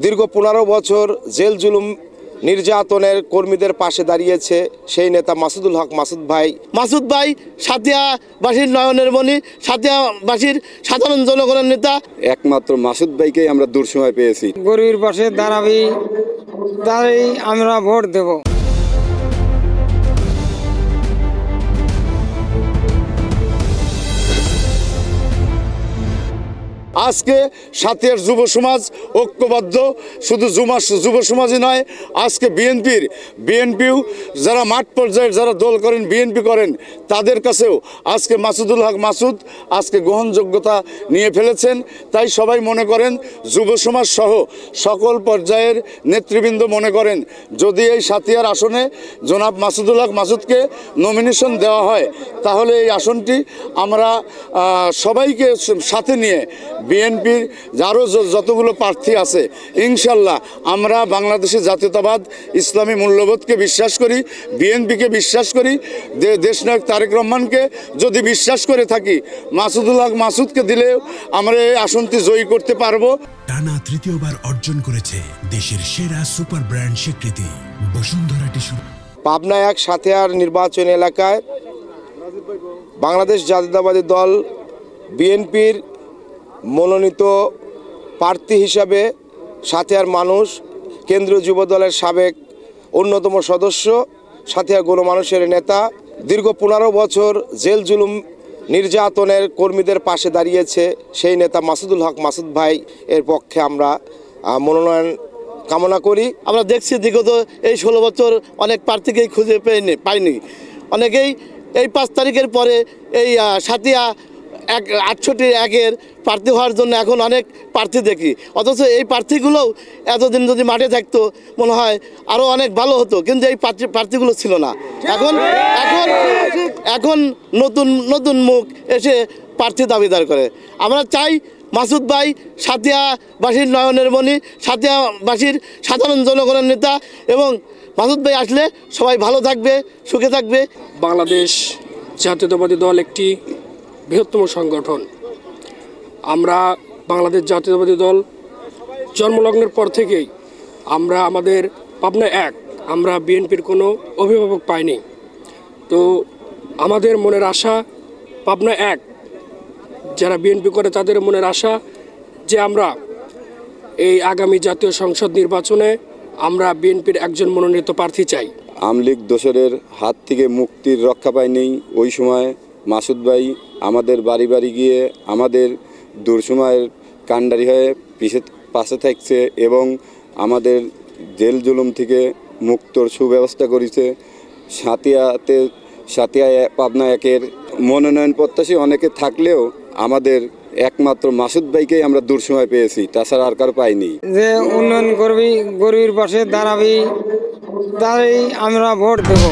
দীর্ঘ 15 বছর জেল জুলুম নির্যাতনের কর্মীদের পাশে দাঁড়িয়েছে সেই নেতা মাসুদুল হক মাসুদ ভাই। মাসুদ ভাই সাতিয়াবাসীর নয়নের মণি, সাতিয়াবাসীর সাধারণ জনগণের নেতা। একমাত্র মাসুদ ভাইকেই আমরা দুঃসময় পেয়েছি। গরিবের পাশে দাঁড়াবি, তাই আমরা ভোট দেব। আজকে সাথিয়ার যুব সমাজ ঐক্যবদ্ধ, শুধু যুব সমাজই নয়, আজকে বিএনপিও যারা মাঠ পর্যায়ের যারা দল করেন, বিএনপি করেন, তাদের কাছেও আজকে মাসুদুল হক মাসুদ আজকে গ্রহণযোগ্যতা নিয়ে ফেলেছেন। তাই সবাই মনে করেন, যুব সমাজ সহ সকল পর্যায়ের নেতৃবৃন্দ মনে করেন, যদি এই সাথিয়ার আসনে জনাব মাসুদুল হক মাসুদকে নমিনেশন দেওয়া হয়, তাহলে এই আসনটি আমরা সবাইকে সাথে নিয়ে বিএনপির আরও যতগুলো প্রার্থী আছে, ইনশাল্লাহ আমরা বাংলাদেশের জাতীয়তাবাদ ইসলামী মূল্যবোধকে বিশ্বাস করি, বিএনপিকে বিশ্বাস করি, দেশনায়ক তারেক রহমানকে যদি বিশ্বাস করে থাকি, মাসুদুল হক মাসুদকে দিলেও আমরা এই আসনটি জয়ী করতে পারবো। টানা তৃতীয়বার অর্জন করেছে দেশের সেরা সুপার ব্র্যান্ড স্বীকৃতি বসুন্ধরা টিস্যু। পাবনা 1 সাথিয়ার নির্বাচনী এলাকায় বাংলাদেশ জাতীয়তাবাদী দল বিএনপির মনোনীত প্রার্থী হিসাবে সাথিয়ার মানুষ, কেন্দ্রীয় যুব দলের সাবেক অন্যতম সদস্য, সাথিয়ার গণমানুষের নেতা, দীর্ঘ 15 বছর জেল জুলুম নির্যাতনের কর্মীদের পাশে দাঁড়িয়েছে সেই নেতা মাসুদুল হক মাসুদ ভাই এর পক্ষে আমরা মনোনয়ন কামনা করি। আমরা দেখছি বিগত এই 16 বছর অনেক প্রার্থীকেই খুঁজে পাইনি। অনেকেই এই 5 তারিখের পরে এই সাথিয়া 68-1-এর প্রার্থী হওয়ার জন্য এখন অনেক প্রার্থী দেখি, অথচ এই প্রার্থীগুলোও এতদিন যদি মাঠে থাকতো মনে হয় আরও অনেক ভালো হতো, কিন্তু এই প্রার্থীগুলো ছিল না। এখন নতুন মুখ এসে প্রার্থী দাবিদার করে। আমরা চাই মাসুদ ভাই সাতিয়াবাসীর নয়নের মণি, সাতিয়াবাসীর সাধারণ জনগণের নেতা, এবং মাসুদ ভাই আসলে সবাই ভালো থাকবে, সুখে থাকবে। বাংলাদেশ জাতীয়তাবাদী দল একটি বৃহত্তম সংগঠন। আমরা বাংলাদেশ জাতীয়তাবাদী দল জন্মলগ্নের পর থেকেই আমরা আমাদের পাবনা 1 আমরা বিএনপির কোনো অভিভাবক পাইনি। তো আমাদের মনের আশা, পাবনা 1 যারা বিএনপি করে তাদের মনের আশা যে আমরা এই আগামী জাতীয় সংসদ নির্বাচনে আমরা বিএনপির একজন মনোনীত প্রার্থী চাই। আমলিগ দোসরের হাত থেকে মুক্তির রক্ষা পায়নি। ওই সময় মাসুদ ভাই আমাদের বাড়ি বাড়ি গিয়ে আমাদের দুঃসময়ের কাণ্ডারি হয়ে পাশে থাকছে এবং আমাদের জেল জুলুম থেকে মুক্তর সুব্যবস্থা করেছে। সাথিয়া পাবনা 1-এর মনোনয়ন প্রত্যাশী অনেকে থাকলেও আমাদের একমাত্র মাসুদ ভাইকেই আমরা দুঃসময় পেয়েছি, তাছাড়া আর কারো পাইনি। যে উন্নয়ন করবি, গরিবের পাশে দাঁড়াবি, তাই আমরা ভোট দেব।